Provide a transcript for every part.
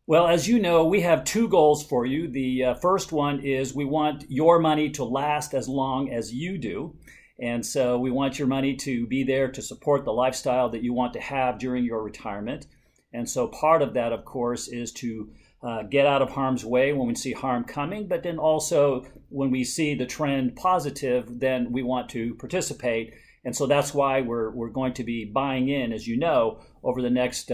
Well, as you know, we have two goals for you. The first one is we want your money to last as long as you do. And so we want your money to be there to support the lifestyle that you want to have during your retirement. And so part of that, of course, is to get out of harm's way when we see harm coming, but then also when we see the trend positive, then we want to participate. And so that's why we're going to be buying in, as you know, over the next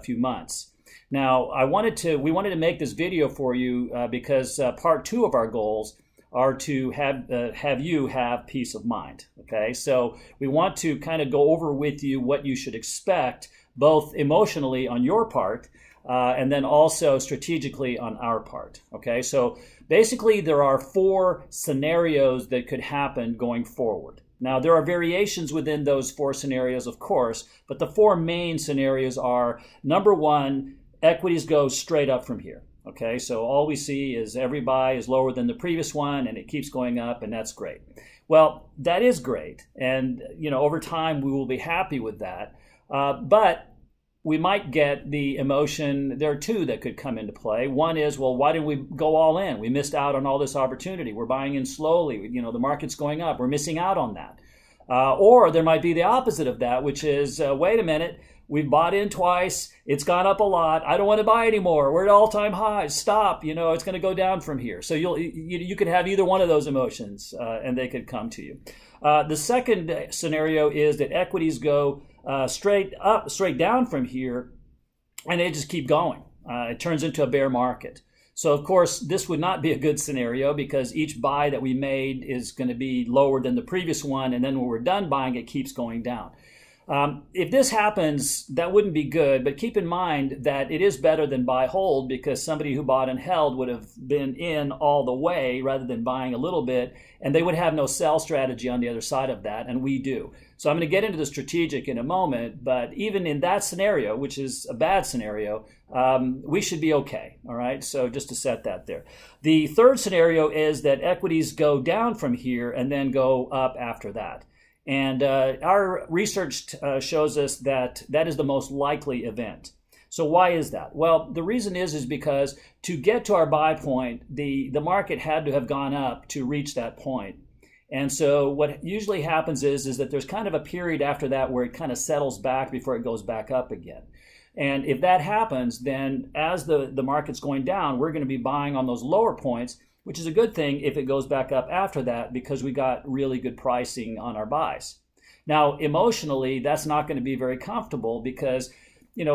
few months. Now, we wanted to make this video for you because part two of our goals are to have you have peace of mind. Okay, so we want to kind of go over with you what you should expect, both emotionally on your part and then also strategically on our part. Okay, so basically there are four scenarios that could happen going forward. Now, there are variations within those four scenarios, of course, but the four main scenarios are, number one, equities go straight up from here. Okay, so all we see is every buy is lower than the previous one and it keeps going up, and that's great. Well, that is great, and over time we will be happy with that, but we might get the emotion. There are two that could come into play. One is, well, why didn't we go all in? We missed out on all this opportunity. We're buying in slowly. The market's going up. We're missing out on that. Or there might be the opposite of that, which is, wait a minute, we've bought in twice. It's gone up a lot. I don't want to buy anymore. We're at all-time highs. Stop. It's going to go down from here. So you could have either one of those emotions, and they could come to you. The second scenario is that equities go straight down from here, and they just keep going. It turns into a bear market. So, of course, this would not be a good scenario because each buy that we made is going to be lower than the previous one, and then when we're done buying, it keeps going down. If this happens, that wouldn't be good, but keep in mind that it is better than buy hold, because somebody who bought and held would have been in all the way rather than buying a little bit, and they would have no sell strategy on the other side of that, and we do. So I'm going to get into the strategic in a moment, but even in that scenario, which is a bad scenario, we should be okay, all right? So just to set that there. The third scenario is that equities go down from here and then go up after that. And our research shows us that that is the most likely event. So why is that? Well, the reason is because to get to our buy point, the market had to have gone up to reach that point. And so what usually happens is that there's kind of a period after that where it kind of settles back before it goes back up again. And if that happens, then as the market's going down, we're going to be buying on those lower points, which is a good thing if it goes back up after that, because we got really good pricing on our buys. Now, emotionally, that's not going to be very comfortable because,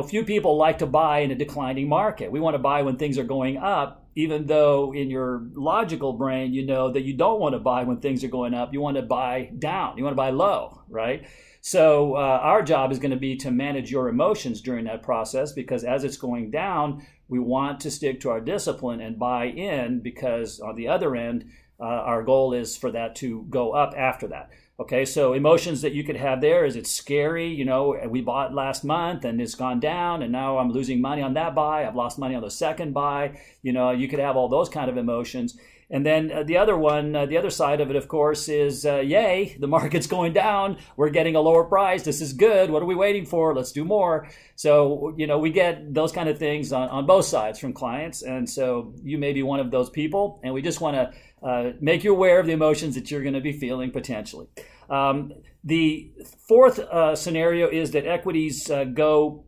few people like to buy in a declining market. We want to buy when things are going up, even though in your logical brain, you know that you don't want to buy when things are going up. You want to buy down. You want to buy low, right? So our job is going to be to manage your emotions during that process, because as it's going down, we want to stick to our discipline and buy in, because on the other end, our goal is for that to go up after that. Okay, so emotions that you could have there is it's scary. We bought last month and it's gone down, and now I'm losing money on that buy. I've lost money on the second buy. You could have all those kind of emotions. And then the other one, the other side of it, of course, is yay, the market's going down. We're getting a lower price. This is good. What are we waiting for? Let's do more. So, we get those kind of things on both sides from clients. And so you may be one of those people. And we just want to make you aware of the emotions that you're going to be feeling potentially. The fourth scenario is that equities go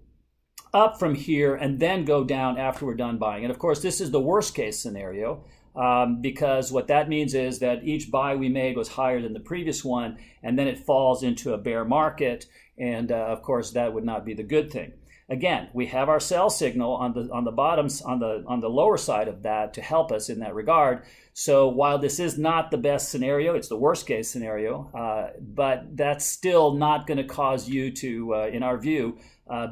up from here and then go down after we're done buying. And of course, this is the worst case scenario. Because what that means is that each buy we made was higher than the previous one, and then it falls into a bear market, and of course that would not be the good thing. Again, we have our sell signal on the bottoms, on the lower side of that, to help us in that regard. So while this is not the best scenario, it's the worst case scenario, but that's still not going to cause you to, in our view,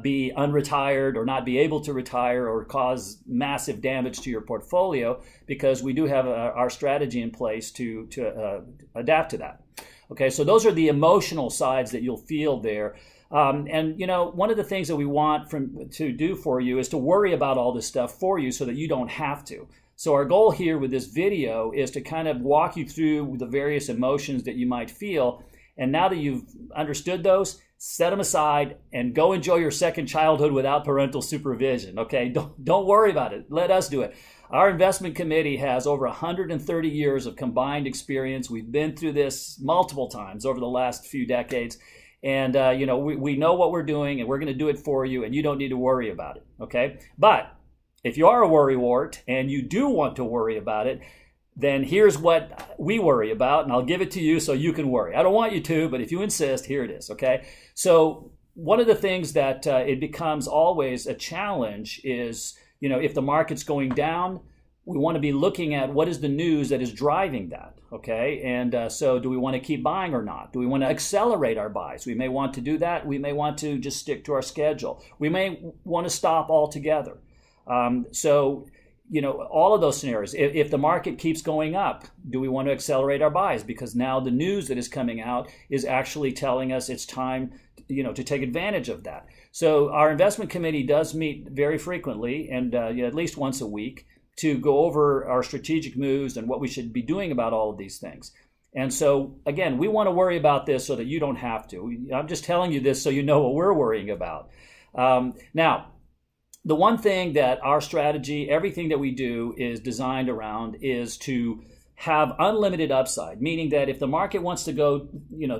be unretired or not be able to retire or cause massive damage to your portfolio, because we do have our strategy in place to adapt to that. Okay, so those are the emotional sides that you'll feel there. And one of the things that we want to do for you is to worry about all this stuff for you so that you don't have to. So our goal here with this video is to kind of walk you through the various emotions that you might feel, And now that you've understood those, set them aside and go enjoy your second childhood without parental supervision. Okay, don't worry about it. Let us do it. Our investment committee has over 130 years of combined experience. We've been through this multiple times over the last few decades. And, we know what we're doing, and we're going to do it for you, and you don't need to worry about it, okay? But if you are a worrywart and you do want to worry about it, then here's what we worry about, and I'll give it to you so you can worry. I don't want you to, but if you insist, here it is, okay? So one of the things that it becomes always a challenge is, if the market's going down, we want to be looking at what is the news that is driving that, okay? And so do we want to keep buying or not? Do we want to accelerate our buys? We may want to do that. We may want to just stick to our schedule. We may want to stop altogether. All of those scenarios. If the market keeps going up, do we want to accelerate our buys? Because now the news that is coming out is actually telling us it's time, to take advantage of that. So our investment committee does meet very frequently and at least once a week to go over our strategic moves and what we should be doing about all of these things. And so, again, we want to worry about this so that you don't have to. I'm just telling you this so you know what we're worrying about. Now, the one thing that our strategy, everything that we do is designed around is to have unlimited upside, meaning that if the market wants to go,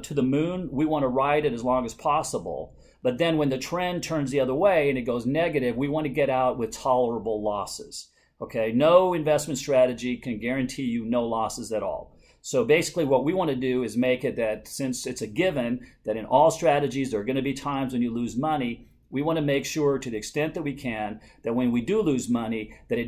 to the moon, we want to ride it as long as possible. But then when the trend turns the other way and it goes negative, we want to get out with tolerable losses. Okay, no investment strategy can guarantee you no losses at all. So basically what we want to do is make it that since it's a given that in all strategies there are going to be times when you lose money, we want to make sure to the extent that we can that when we do lose money that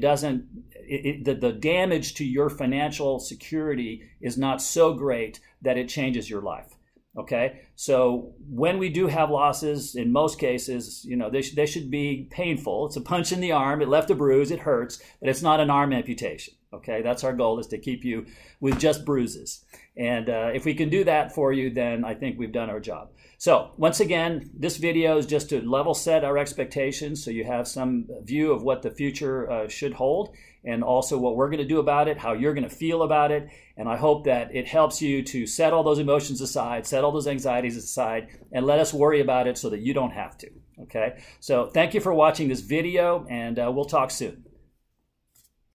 the damage to your financial security is not so great that it changes your life. Okay, so when we do have losses, in most cases, they should be painful. It's a punch in the arm. It left a bruise. It hurts, but it's not an arm amputation. Okay, that's our goal, is to keep you with just bruises. And if we can do that for you, then I think we've done our job. So once again, this video is just to level set our expectations so you have some view of what the future should hold, and also what we're going to do about it, how you're going to feel about it. And I hope that it helps you to set all those emotions aside, set all those anxieties aside, and let us worry about it so that you don't have to. Okay, so thank you for watching this video, and we'll talk soon.